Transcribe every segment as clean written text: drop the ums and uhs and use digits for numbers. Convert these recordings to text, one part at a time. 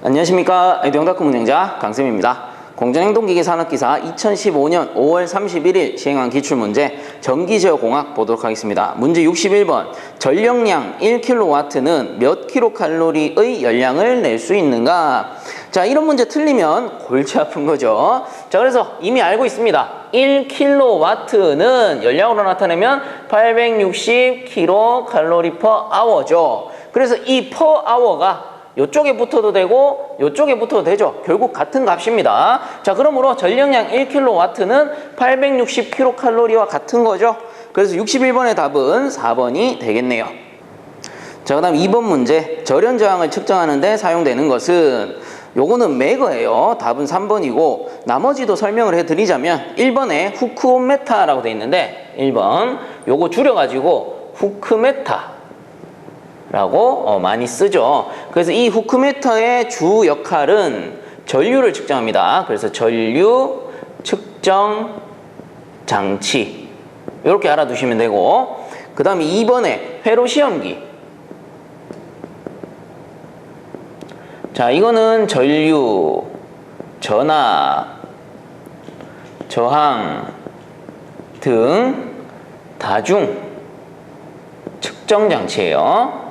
안녕하십니까. 에듀영닷컴 운영자 강쌤입니다. 공정행동기계 산업기사 2015년 5월 31일 시행한 기출문제 전기제어공학 보도록 하겠습니다. 문제 61번 전력량 1kW는 몇 kcal의 열량을 낼 수 있는가? 자, 이런 문제 틀리면 골치 아픈 거죠. 자, 그래서 이미 알고 있습니다. 1kW는 열량으로 나타내면 860kcal죠. 그래서 이 per hour가 요쪽에 붙어도 되고 요쪽에 붙어도 되죠. 결국 같은 값입니다. 자, 그러므로 전력량 1kW는 860kcal와 같은 거죠. 그래서 61번의 답은 4번이 되겠네요. 자, 그 다음 2번 문제 절연 저항을 측정하는 데 사용되는 것은 요거는 매거예요. 답은 3번이고 나머지도 설명을 해드리자면 1번에 후크온메타라고 돼 있는데 1번 요거 줄여가지고 후크메타 라고 많이 쓰죠. 그래서 이 후크메터의 주 역할은 전류를 측정합니다. 그래서 전류 측정 장치 이렇게 알아두시면 되고, 그 다음에 2번에 회로 시험기. 자, 이거는 전류, 전압, 저항 등 다중 측정 장치예요.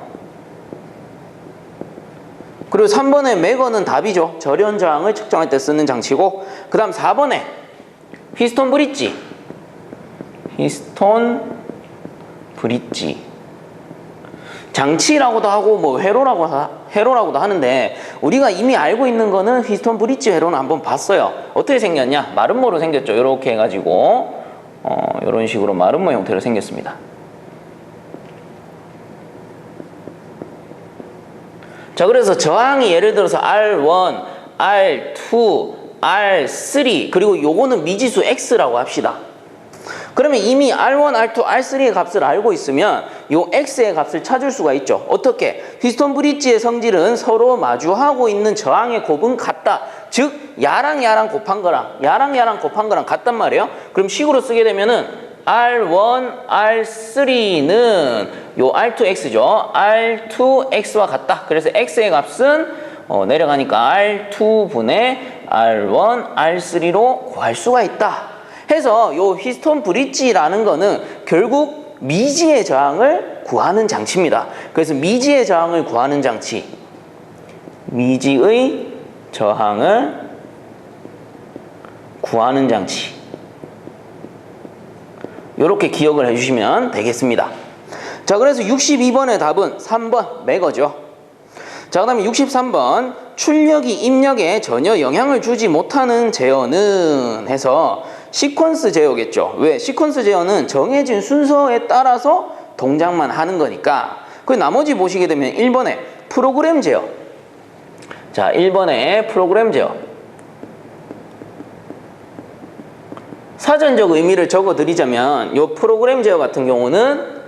그리고 3번에 매거는 답이죠. 절연 저항을 측정할 때 쓰는 장치고, 그 다음 4번에 피스톤 브릿지. 피스톤 브릿지. 장치라고도 하고 뭐 회로라고도 하는데 우리가 이미 알고 있는 거는 피스톤 브릿지 회로는 한번 봤어요. 어떻게 생겼냐? 마름모로 생겼죠. 이렇게 해가지고 이런 식으로 마름모 형태로 생겼습니다. 자, 그래서 저항이 예를 들어서 R1, R2, R3 그리고 요거는 미지수 X라고 합시다. 그러면 이미 R1, R2, R3의 값을 알고 있으면 요 X의 값을 찾을 수가 있죠. 어떻게? 피스톤 브릿지의 성질은 서로 마주하고 있는 저항의 곱은 같다. 즉 야랑 곱한 거랑 야랑 곱한 거랑 같단 말이에요. 그럼 식으로 쓰게 되면은 R1, R3는 요 R2X죠. R2X와 같다. 그래서 X의 값은 내려가니까 R2분의 R1, R3로 구할 수가 있다. 해서 요 피스톤 브릿지라는 거는 결국 미지의 저항을 구하는 장치입니다. 그래서 미지의 저항을 구하는 장치. 미지의 저항을 구하는 장치. 이렇게 기억을 해주시면 되겠습니다. 자, 그래서 62번의 답은 3번 매거죠. 자, 그 다음에 63번 출력이 입력에 전혀 영향을 주지 못하는 제어는 해서 시퀀스 제어겠죠. 왜? 시퀀스 제어는 정해진 순서에 따라서 동작만 하는 거니까. 그 나머지 보시게 되면 1번에 프로그램 제어. 자, 1번에 프로그램 제어. 사전적 의미를 적어드리자면 이 프로그램 제어 같은 경우는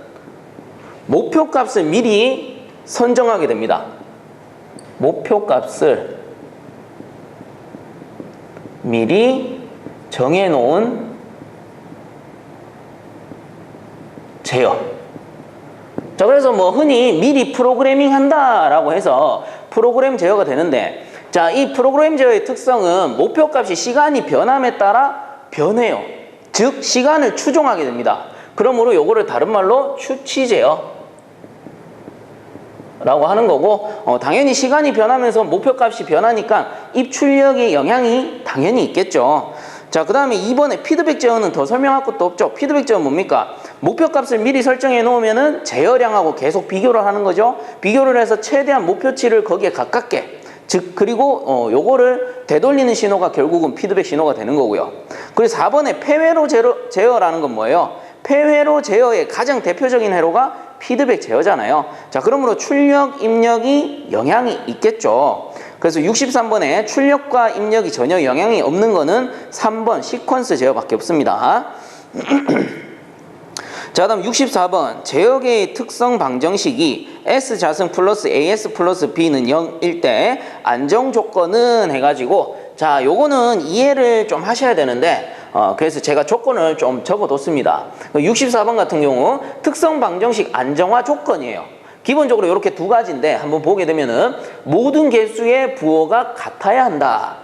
목표값을 미리 선정하게 됩니다. 목표값을 미리 정해놓은 제어. 자, 그래서 뭐 흔히 미리 프로그래밍 한다라고 해서 프로그램 제어가 되는데, 자, 이 프로그램 제어의 특성은 목표값이 시간이 변함에 따라 변해요. 즉 시간을 추종하게 됩니다. 그러므로 요거를 다른 말로 추치 제어 라고 하는 거고, 당연히 시간이 변하면서 목표값이 변하니까 입출력에 영향이 당연히 있겠죠. 자, 그 다음에 2번에 피드백 제어는 더 설명할 것도 없죠. 피드백 제어는 뭡니까? 목표값을 미리 설정해 놓으면은 제어량하고 계속 비교를 하는 거죠. 비교를 해서 최대한 목표치를 거기에 가깝게, 즉 그리고 요거를 되돌리는 신호가 결국은 피드백 신호가 되는 거고요. 그리고 4번에 폐회로 제어라는 건 뭐예요? 폐회로 제어의 가장 대표적인 회로가 피드백 제어잖아요. 자, 그러므로 출력, 입력이 영향이 있겠죠. 그래서 63번에 출력과 입력이 전혀 영향이 없는 거는 3번 시퀀스 제어밖에 없습니다. 자, 다음 64번 제어계의 특성 방정식이 S자승 플러스 AS 플러스 B는 0일 때 안정 조건은 해가지고, 자, 요거는 이해를 좀 하셔야 되는데 그래서 제가 조건을 좀 적어뒀습니다. 64번 같은 경우 특성 방정식 안정화 조건이에요. 기본적으로 이렇게 두 가지인데 한번 보게 되면은 모든 개수의 부호가 같아야 한다.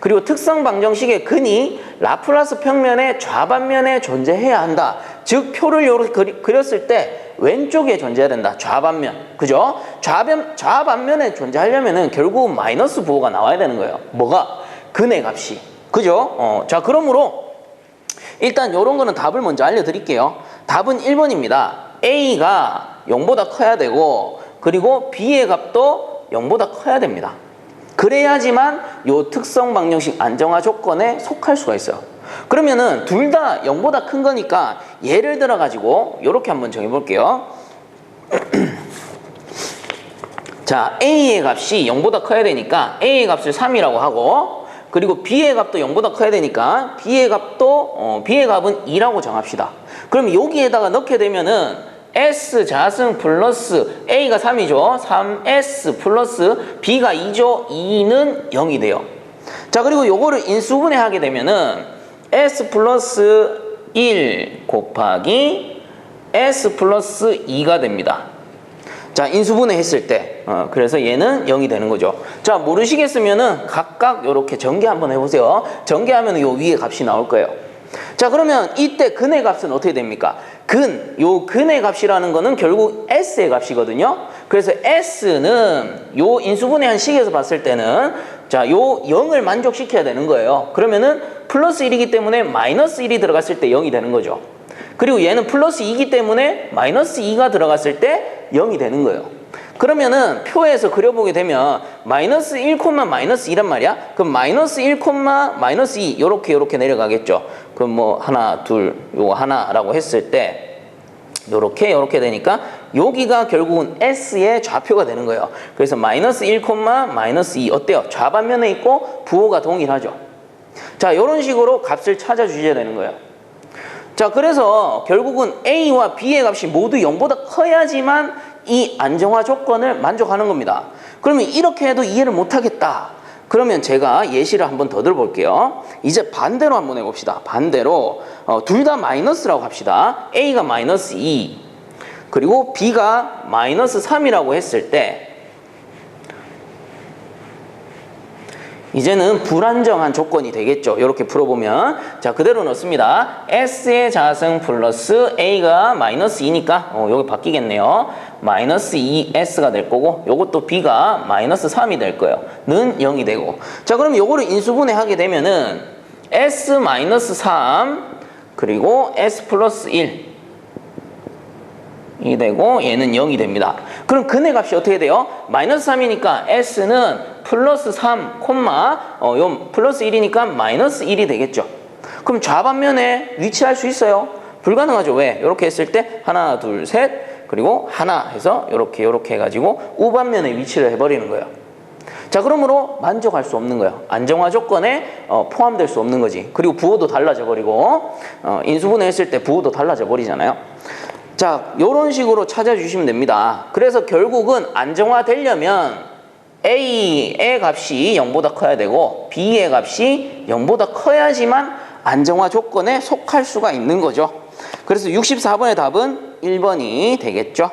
그리고 특성 방정식의 근이 라플라스 평면의 좌반면에 존재해야 한다. 즉 표를 이렇게 그렸을 때 왼쪽에 존재해야 된다. 좌반면. 그죠? 좌반면에 존재하려면은 결국 마이너스 부호가 나와야 되는 거예요. 뭐가? 근의 값이. 그죠? 자, 그러므로 일단 이런 거는 답을 먼저 알려드릴게요. 답은 1번입니다. A가 0보다 커야 되고 그리고 B의 값도 0보다 커야 됩니다. 그래야지만 요 특성 방정식 안정화 조건에 속할 수가 있어요. 그러면은 둘 다 0보다 큰 거니까 예를 들어 가지고 요렇게 한번 정해 볼게요. 자, A의 값이 0보다 커야 되니까 A의 값을 3이라고 하고 그리고 B의 값도 0보다 커야 되니까 B의 값은 2라고 정합시다. 그럼 여기에다가 넣게 되면은 S 자승 플러스 A가 3이죠. 3S 플러스 B가 2죠. 2는 0이 돼요. 자, 그리고 요거를 인수분해 하게 되면은 S 플러스 1 곱하기 S 플러스 2가 됩니다. 자, 인수분해 했을 때 그래서 얘는 0이 되는 거죠. 자, 모르시겠으면은 각각 요렇게 전개 한번 해보세요. 전개하면 요 위에 값이 나올 거예요. 자, 그러면 이때 근의 값은 어떻게 됩니까? 요 근의 값이라는 거는 결국 S의 값이거든요. 그래서 S는 요 인수분해한 식에서 봤을 때는 자, 요 0을 만족시켜야 되는 거예요. 그러면은 플러스 1이기 때문에 마이너스 1이 들어갔을 때 0이 되는 거죠. 그리고 얘는 플러스 2이기 때문에 마이너스 2가 들어갔을 때 0이 되는 거예요. 그러면은 표에서 그려보게 되면 마이너스 1, 마이너스 2란 말이야. 그럼 마이너스 1, 마이너스 2 요렇게 내려가겠죠. 그럼 뭐 하나, 둘, 요거 하나라고 했을 때 요렇게 되니까 여기가 결국은 S의 좌표가 되는 거예요. 그래서 마이너스 1, 마이너스 2 어때요? 좌반면에 있고 부호가 동일하죠. 자, 요런 식으로 값을 찾아주셔야 되는 거예요. 자, 그래서 결국은 A와 B의 값이 모두 0보다 커야지만 이 안정화 조건을 만족하는 겁니다. 그러면 이렇게 해도 이해를 못하겠다. 그러면 제가 예시를 한번 더 들어볼게요. 이제 반대로 한번 해봅시다. 반대로 둘 다 마이너스라고 합시다. A가 마이너스 2 그리고 B가 마이너스 3이라고 했을 때 이제는 불안정한 조건이 되겠죠. 이렇게 풀어보면 자, 그대로 넣습니다. S의 자승 플러스 A가 마이너스 2니까 여기 바뀌겠네요. 마이너스 2S가 될 거고 요것도 B가 마이너스 3이 될 거예요. 는 0이 되고 자, 그럼 요거를 인수분해 하게 되면은 S 마이너스 3 그리고 S 플러스 1 이 되고 얘는 0이 됩니다. 그럼 근의 값이 어떻게 돼요? 마이너스 3이니까 S는 플러스 3, 요 플러스 1이니까 마이너스 1이 되겠죠. 그럼 좌반면에 위치할 수 있어요? 불가능하죠. 왜? 이렇게 했을 때 하나, 둘, 셋 그리고 하나 해서 요렇게 해가지고 우반면에 위치를 해버리는 거예요. 자, 그러므로 만족할 수 없는 거예요. 안정화 조건에 포함될 수 없는 거지. 그리고 부호도 달라져 버리고 인수분해 했을 때 부호도 달라져 버리잖아요. 자, 요런 식으로 찾아주시면 됩니다. 그래서 결국은 안정화 되려면 A의 값이 0보다 커야 되고 B의 값이 0보다 커야지만 안정화 조건에 속할 수가 있는 거죠. 그래서 64번의 답은 1번이 되겠죠.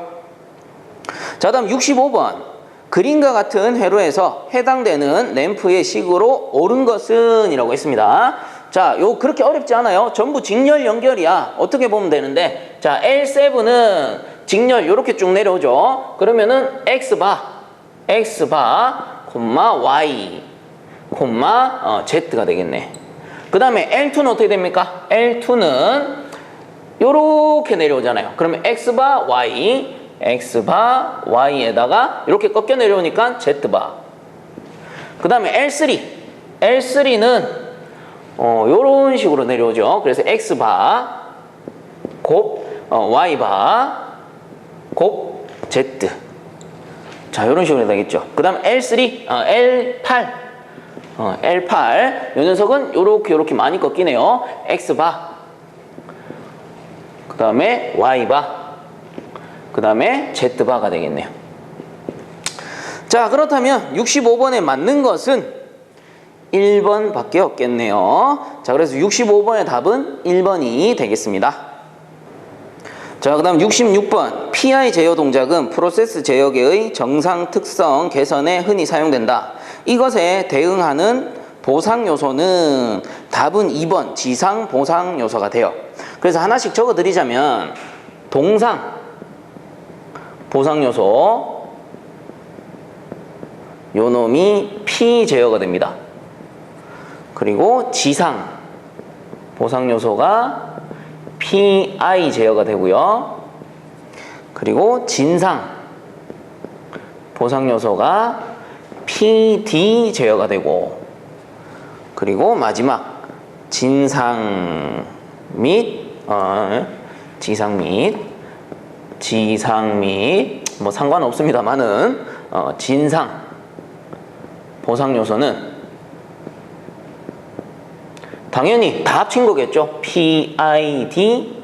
자, 다음 65번. 그림과 같은 회로에서 해당되는 램프의 식으로 옳은 것은 이라고 했습니다. 자, 요 그렇게 어렵지 않아요. 전부 직렬 연결이야. 어떻게 보면 되는데 자, L7은 직렬 요렇게 쭉 내려오죠. 그러면은 X바, Y, Z가 되겠네. 그 다음에 L2는 어떻게 됩니까? L2는 요렇게 내려오잖아요. 그러면 X바, Y에다가 이렇게 꺾여 내려오니까 Z바. 그 다음에 L3는 요런 식으로 내려오죠. 그래서 X바, Y바, Z. 자, 요런 식으로 되겠죠. 그 다음 L8. 요 녀석은 요렇게 많이 꺾이네요. X바, 그 다음에 Y바, 그 다음에 Z바가 되겠네요. 자, 그렇다면 65번에 맞는 것은 1번 밖에 없겠네요. 자, 그래서 65번의 답은 1번이 되겠습니다. 자, 그 다음 66번. PI 제어 동작은 프로세스 제어계의 정상 특성 개선에 흔히 사용된다. 이것에 대응하는 보상 요소는 답은 2번 지상 보상 요소가 돼요. 그래서 하나씩 적어 드리자면 동상 보상 요소 요 놈이 P 제어가 됩니다. 그리고 지상 보상 요소가 PI 제어가 되고요. 그리고 진상 보상 요소가 PD 제어가 되고, 그리고 마지막 진상 및 지상 및 뭐 상관없습니다만은 진상 보상 요소는 당연히 다 합친 거겠죠. PID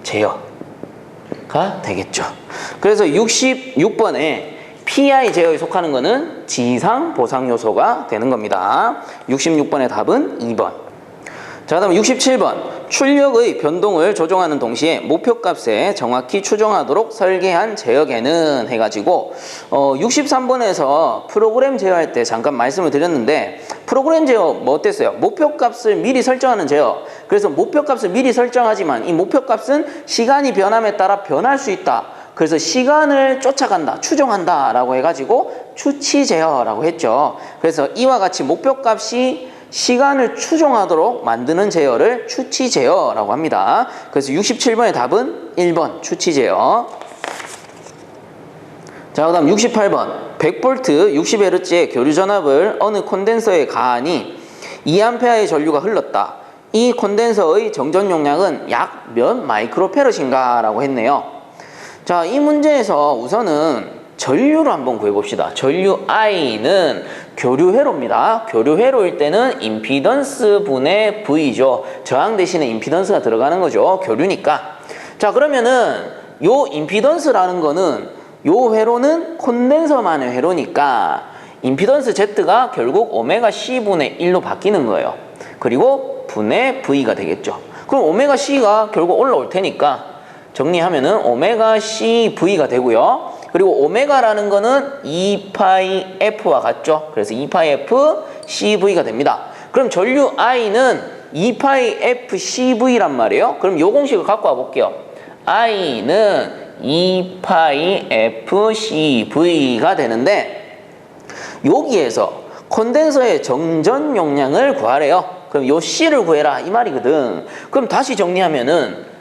제어가 되겠죠. 그래서 66번에 PI 제어에 속하는 거는 지상 보상 요소가 되는 겁니다. 66번의 답은 2번. 자, 그다음 67번. 출력의 변동을 조정하는 동시에 목표값에 정확히 추정하도록 설계한 제어계는 해가지고 63번에서 프로그램 제어할 때 잠깐 말씀을 드렸는데, 프로그램 제어 뭐 어땠어요? 목표값을 미리 설정하는 제어. 그래서 목표값을 미리 설정하지만 이 목표값은 시간이 변함에 따라 변할 수 있다. 그래서 시간을 쫓아간다, 추정한다 라고 해가지고 추치 제어라고 했죠. 그래서 이와 같이 목표값이 시간을 추정하도록 만드는 제어를 추치 제어라고 합니다. 그래서 67번의 답은 1번 추치 제어. 자, 그 다음 68번. 100V 60Hz의 교류 전압을 어느 콘덴서에 가하니 2A의 전류가 흘렀다. 이 콘덴서의 정전 용량은 약 몇 마이크로페럿인가 라고 했네요. 자, 이 문제에서 우선은 전류를 한번 구해봅시다. 전류 I는 교류회로입니다. 교류회로일 때는 임피던스 분의 V죠. 저항 대신에 임피던스가 들어가는 거죠. 교류니까. 자, 그러면은 요 임피던스라는 거는 요 회로는 콘덴서만의 회로니까 임피던스 Z가 결국 오메가 C분의 1로 바뀌는 거예요. 그리고 분의 V가 되겠죠. 그럼 오메가 C가 결국 올라올 테니까 정리하면은 오메가 CV가 되고요. 그리고 오메가라는 거는 2파이 F와 같죠. 그래서 2파이 F CV가 됩니다. 그럼 전류 I는 2파이 F CV란 말이에요. 그럼 요 공식을 갖고 와 볼게요. I는 2파이 F CV가 되는데, 여기에서 콘덴서의 정전 용량을 구하래요. 그럼 요 C를 구해라 이 말이거든. 그럼 다시 정리하면은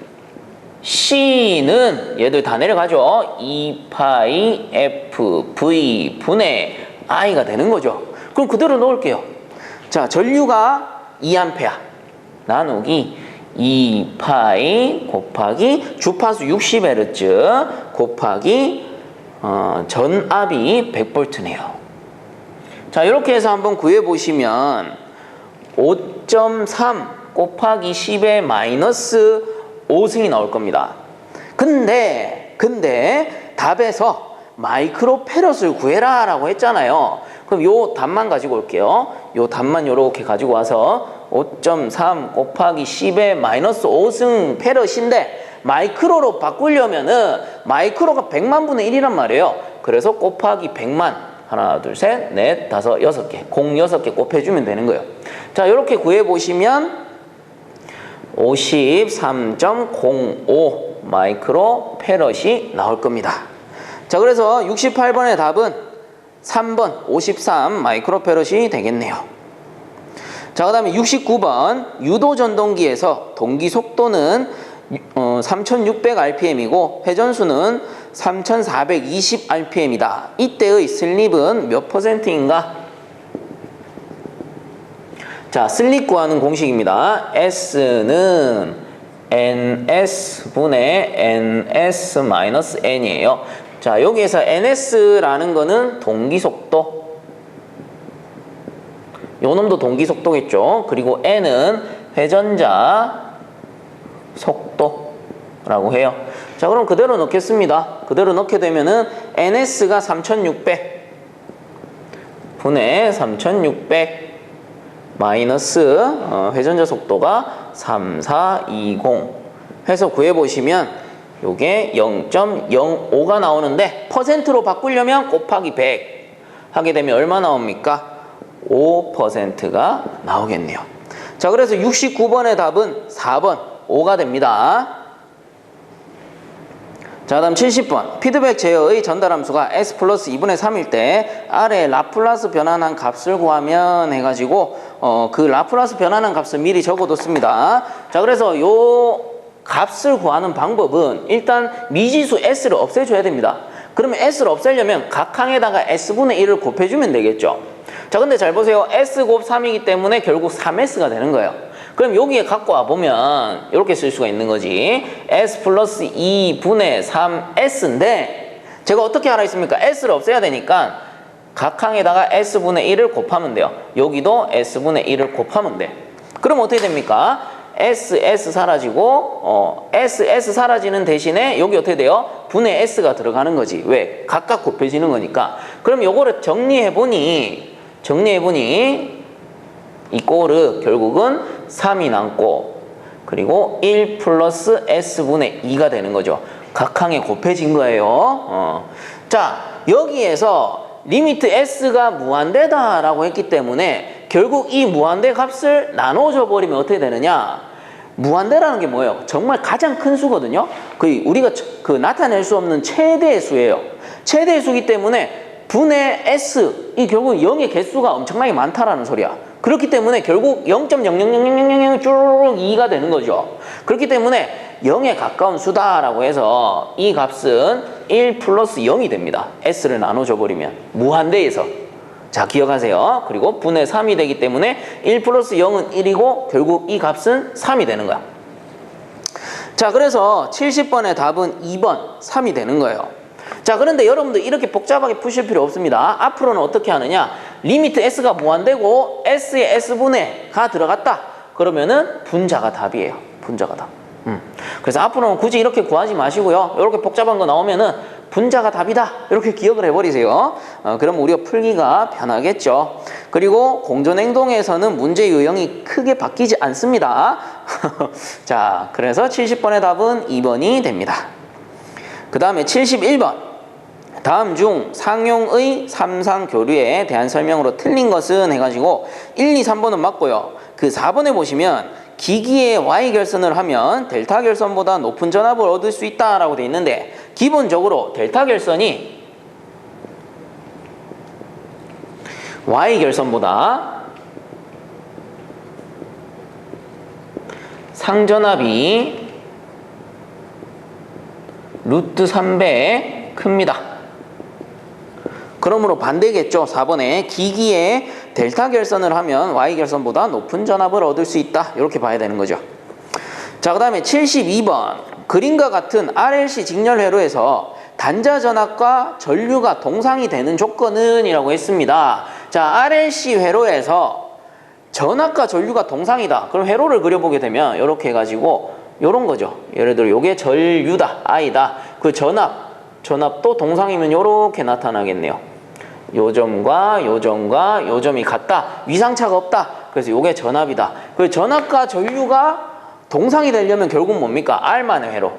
C는 얘들 다 내려가죠. 2파이 F V 분의 I가 되는 거죠. 그럼 그대로 넣을게요. 자, 전류가 2A 나누기 2파이 곱하기 주파수 60Hz 곱하기 전압이 100V네요. 자, 이렇게 해서 한번 구해보시면 5.3 곱하기 10의 마이너스 5승이 나올 겁니다. 근데 답에서 마이크로페럿을 구해라 라고 했잖아요. 그럼 요 답만 가지고 올게요. 요 답만 요렇게 가지고 와서 5.3 곱하기 10의 마이너스 5승 페럿인데, 마이크로로 바꾸려면은 마이크로가 100만 분의 1이란 말이에요. 그래서 곱하기 100만 하나 둘 셋 넷 다섯 여섯 개, 6개 곱해주면 되는 거예요. 자, 요렇게 구해보시면 53.05 마이크로 페럿이 나올 겁니다. 자, 그래서 68번의 답은 3번 53 마이크로 페럿이 되겠네요. 자, 그 다음에 69번. 유도 전동기에서 동기 속도는 3600rpm이고 회전수는 3420rpm이다. 이때의 슬립은 몇 %인가? 자, 슬립 구하는 공식입니다. S는 NS분의 NS-N이에요. 자, 여기에서 NS라는 거는 동기속도. 요 놈도 동기속도겠죠. 그리고 N은 회전자 속도라고 해요. 자, 그럼 그대로 넣겠습니다. 그대로 넣게 되면은 NS가 3600 분의 3600 마이너스 회전자 속도가 3420 해서 구해보시면 요게 0.05가 나오는데 퍼센트로 바꾸려면 곱하기 100 하게 되면 얼마 나옵니까? 5%가 나오겠네요. 자, 그래서 69번의 답은 4번 5가 됩니다. 자, 다음 70번. 피드백 제어의 전달함수가 s 플러스 2분의 3일 때 아래 라플라스 변환한 값을 구하면 해가지고 그 라플라스 변환한 값을 미리 적어뒀습니다. 자, 그래서 요 값을 구하는 방법은 일단 미지수 s를 없애줘야 됩니다. 그러면 s를 없애려면 각 항에다가 s분의 1을 곱해주면 되겠죠. 자, 근데 잘 보세요. s 곱 3이기 때문에 결국 3s가 되는 거예요. 그럼 여기에 갖고 와보면 이렇게 쓸 수가 있는 거지. s 플러스 2분의 3s인데 제가 어떻게 하라 했습니까? s를 없애야 되니까 각 항에다가 s분의 1을 곱하면 돼요. 여기도 s분의 1을 곱하면 돼. 그럼 어떻게 됩니까? s 사라지고 s 사라지는 대신에 여기 어떻게 돼요? 분의 s가 들어가는 거지. 왜? 각각 곱해지는 거니까. 그럼 요거를 정리해보니 이 꼴은 결국은 3이 남고 그리고 1 플러스 s분의 2가 되는 거죠. 각 항에 곱해진 거예요. 자, 여기에서 리미트 s가 무한대다라고 했기 때문에 결국 이 무한대 값을 나눠줘 버리면 어떻게 되느냐? 무한대라는 게 뭐예요? 정말 가장 큰 수거든요. 우리가 나타낼 수 없는 최대의 수예요. 최대의 수이기 때문에 분의 s 이 결국 0의 개수가 엄청나게 많다라는 소리야. 그렇기 때문에 결국 0.0000000 쭈르륵 2가 되는 거죠. 그렇기 때문에 0에 가까운 수다라고 해서 이 값은 1 플러스 0이 됩니다. s를 나눠줘 버리면 무한대에서. 자, 기억하세요. 그리고 분의 3이 되기 때문에 1 플러스 0은 1이고 결국 이 값은 3이 되는 거야. 자, 그래서 70번의 답은 2번 3이 되는 거예요. 자, 그런데 여러분들 이렇게 복잡하게 푸실 필요 없습니다. 앞으로는 어떻게 하느냐? 리미트 s가 무한대고 s에 s분의가 들어갔다. 그러면은 분자가 답이에요. 분자가 답. 그래서 앞으로는 굳이 이렇게 구하지 마시고요. 이렇게 복잡한 거 나오면은 분자가 답이다. 이렇게 기억을 해버리세요. 그럼 우리가 풀기가 편하겠죠. 그리고 공존행동에서는 문제 유형이 크게 바뀌지 않습니다. 자, 그래서 70번의 답은 2번이 됩니다. 그 다음에 71번. 다음 중 상용의 삼상교류에 대한 설명으로 틀린 것은 해가지고 1, 2, 3번은 맞고요. 그 4번에 보시면 기기의 Y 결선을 하면 델타 결선보다 높은 전압을 얻을 수 있다라고 돼 있는데 기본적으로 델타 결선이 Y 결선보다 상전압이 루트 3배 큽니다. 그러므로 반대겠죠. 4번에 기기에 델타 결선을 하면 Y 결선보다 높은 전압을 얻을 수 있다. 이렇게 봐야 되는 거죠. 자, 그 다음에 72번. 그림과 같은 RLC 직렬 회로에서 단자 전압과 전류가 동상이 되는 조건은 이라고 했습니다. 자, RLC 회로에서 전압과 전류가 동상이다. 그럼 회로를 그려보게 되면 이렇게 해가지고 요런 거죠. 예를 들어 요게 전류다. I다. 그 전압도 동상이면 요렇게 나타나겠네요. 요 점과 요 점이 같다. 위상차가 없다. 그래서 요게 전압이다. 그 전압과 전류가 동상이 되려면 결국 뭡니까? R만의 회로.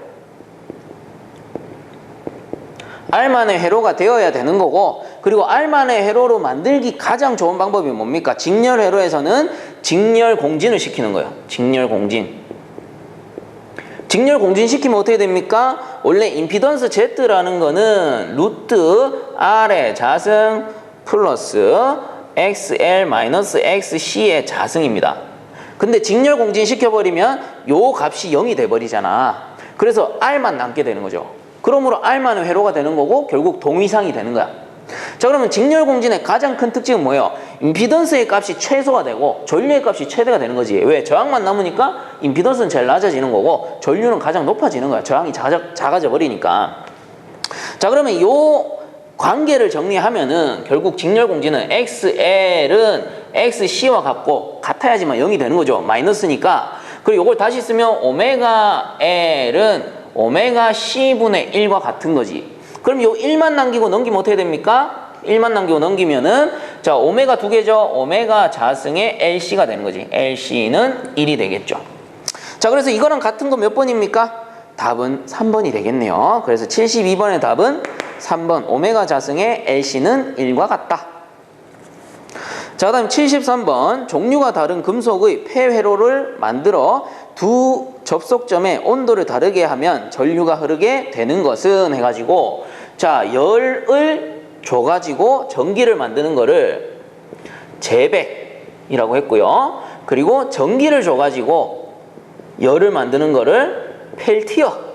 R만의 회로가 되어야 되는 거고, 그리고 R만의 회로로 만들기 가장 좋은 방법이 뭡니까? 직렬 회로에서는 직렬 공진을 시키는 거예요. 직렬 공진. 직렬 공진 시키면 어떻게 됩니까? 원래 임피던스 Z라는 거는 루트 R의 자승 플러스 XL 마이너스 XC의 자승입니다. 근데 직렬 공진 시켜버리면 요 값이 0이 돼버리잖아. 그래서 R만 남게 되는 거죠. 그러므로 R만은 회로가 되는 거고 결국 동위상이 되는 거야. 자, 그러면 직렬 공진의 가장 큰 특징은 뭐예요? 임피던스의 값이 최소가 되고 전류의 값이 최대가 되는 거지. 왜? 저항만 남으니까 임피던스는 제일 낮아지는 거고 전류는 가장 높아지는 거야. 저항이 작아져 버리니까. 자, 그러면 요 관계를 정리하면은 결국 직렬 공진은 XL은 XC와 같아야지만 0이 되는 거죠. 마이너스니까. 그리고 이걸 다시 쓰면 오메가 L은 오메가 C분의 1과 같은 거지. 그럼 요 1만 남기고 넘기면 어떻게 됩니까? 1만 남기고 넘기면은 자, 오메가 두 개죠. 오메가 자승의 LC가 되는 거지. LC는 1이 되겠죠. 자, 그래서 이거랑 같은 거 몇 번입니까? 답은 3번이 되겠네요. 그래서 72번의 답은 3번 오메가 자승의 LC는 1과 같다. 자, 그다음 73번 종류가 다른 금속의 폐회로를 만들어 두 접속점의 온도를 다르게 하면 전류가 흐르게 되는 것은 해가지고 자, 열을 줘가지고 전기를 만드는 거를 제백이라고 했고요. 그리고 전기를 줘가지고 열을 만드는 거를 펠티어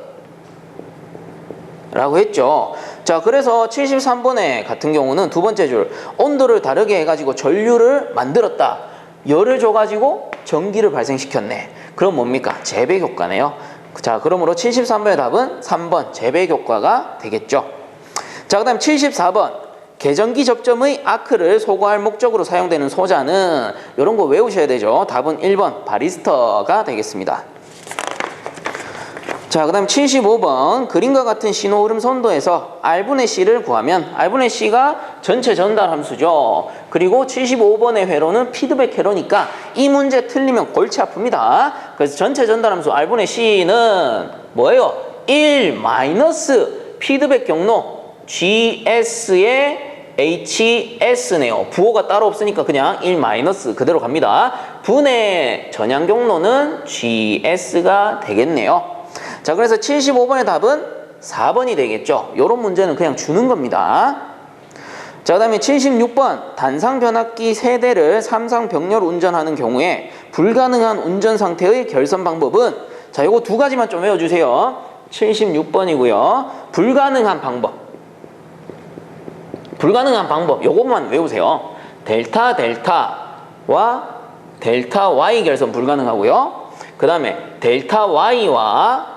라고 했죠. 자, 그래서 73번에 같은 경우는 두 번째 줄 온도를 다르게 해가지고 전류를 만들었다. 열을 줘가지고 전기를 발생시켰네. 그럼 뭡니까? 재백 효과네요. 자, 그러므로 73번의 답은 3번 재백 효과가 되겠죠. 자, 그 다음 74번 계전기 접점의 아크를 소거할 목적으로 사용되는 소자는 이런 거 외우셔야 되죠. 답은 1번 바리스터가 되겠습니다. 자, 그 다음 75번 그림과 같은 신호 흐름 선도에서 R분의 C를 구하면 R분의 C가 전체 전달 함수죠. 그리고 75번의 회로는 피드백 회로니까 이 문제 틀리면 골치 아픕니다. 그래서 전체 전달 함수 R분의 C는 뭐예요? 1 마이너스 피드백 경로 GS의 HS네요. 부호가 따로 없으니까 그냥 1 마이너스 그대로 갑니다. 분의 전향 경로는 GS가 되겠네요. 자, 그래서 75번의 답은 4번이 되겠죠. 요런 문제는 그냥 주는 겁니다. 자, 그 다음에 76번 단상 변압기 3대를 삼상병렬 운전하는 경우에 불가능한 운전 상태의 결선 방법은 자, 요거 두 가지만 좀 외워주세요. 76번이고요. 불가능한 방법 요것만 외우세요. 델타 델타와 델타 Y 결선 불가능하고요. 그 다음에 델타 Y와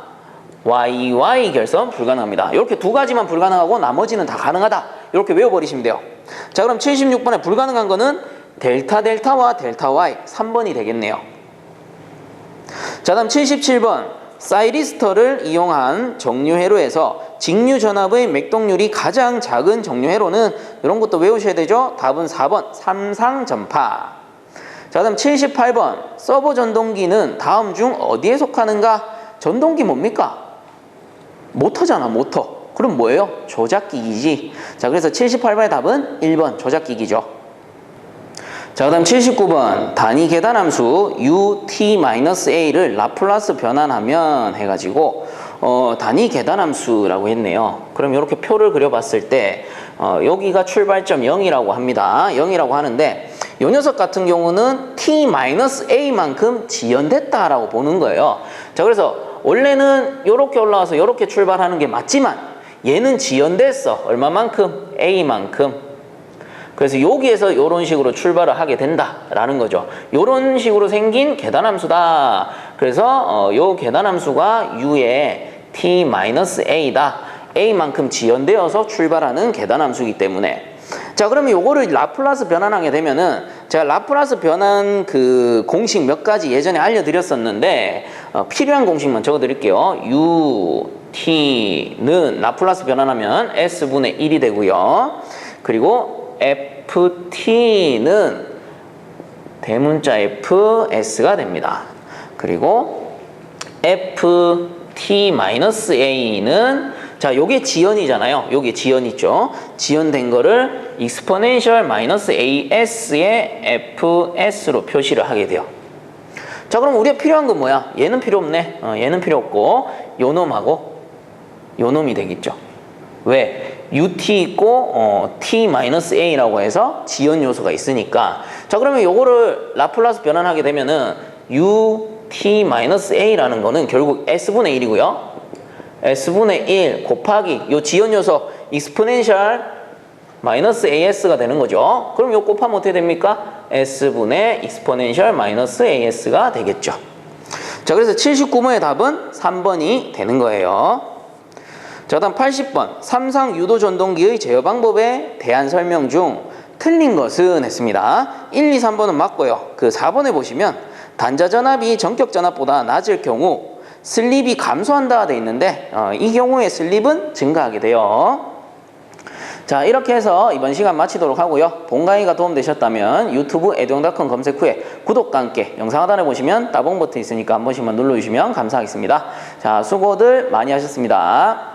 YY 결선 불가능합니다. 이렇게 두 가지만 불가능하고 나머지는 다 가능하다. 이렇게 외워버리시면 돼요. 자, 그럼 76번에 불가능한 거는 델타 델타와 델타 Y 3번이 되겠네요. 자, 다음 77번 사이리스터를 이용한 정류회로에서 직류전압의 맥동률이 가장 작은 정류회로는 이런 것도 외우셔야 되죠. 답은 4번 삼상전파. 자, 다음 78번 서버 전동기는 다음 중 어디에 속하는가? 전동기 뭡니까? 모터잖아, 모터. 그럼 뭐예요? 조작기기지. 자, 그래서 78번의 답은 1번 조작기기죠. 자, 그 다음 79번 단위 계단함수 ut-a를 라플라스 변환하면 해가지고 단위 계단함수라고 했네요. 그럼 이렇게 표를 그려봤을 때 여기가 출발점 0이라고 합니다. 0이라고 하는데 이 녀석 같은 경우는 t-a만큼 지연됐다라고 보는 거예요. 자, 그래서 원래는 이렇게 올라와서 이렇게 출발하는 게 맞지만 얘는 지연됐어. 얼마만큼? a만큼. 그래서 여기에서 이런 식으로 출발을 하게 된다라는 거죠. 이런 식으로 생긴 계단함수다. 그래서 이 계단함수가 u의 t-a다. a만큼 지연되어서 출발하는 계단함수이기 때문에 자, 그러면 요거를 라플라스 변환하게 되면은 제가 라플라스 변환 그 공식 몇 가지 예전에 알려드렸었는데 필요한 공식만 적어드릴게요. ut는 라플라스 변환하면 s분의 1이 되고요. 그리고 ft는 대문자 fs가 됩니다. 그리고 ft-a는 자, 요게 지연이잖아요. 요게 지연이죠. 지연된 거를 exponential as의 fs로 표시를 하게 돼요. 자, 그럼 우리가 필요한 건 뭐야? 얘는 필요 없네. 얘는 필요 없고 요 놈하고 요 놈이 되겠죠. 왜? ut 있고 t-a라고 해서 지연 요소가 있으니까. 자, 그러면 요거를 라플라스 변환하게 되면은 ut-a라는 거는 결국 s분의 1이고요. s분의 1 곱하기 요 지연 요소 exponential as가 되는 거죠. 그럼 요 곱하면 어떻게 됩니까? s분의 exponential as가 되겠죠. 자, 그래서 79번의 답은 3번이 되는 거예요. 자, 다음 80번 삼상 유도 전동기의 제어 방법에 대한 설명 중 틀린 것은 했습니다. 1, 2, 3번은 맞고요. 그 4번에 보시면 단자 전압이 전격 전압보다 낮을 경우 슬립이 감소한다 돼 있는데 이 경우에 슬립은 증가하게 돼요. 자, 이렇게 해서 이번 시간 마치도록 하고요. 본 강의가 도움되셨다면 유튜브 에듀앙닷컴 검색 후에 구독과 함께 영상 하단에 보시면 따봉 버튼 있으니까 한 번씩만 눌러주시면 감사하겠습니다. 자, 수고들 많이 하셨습니다.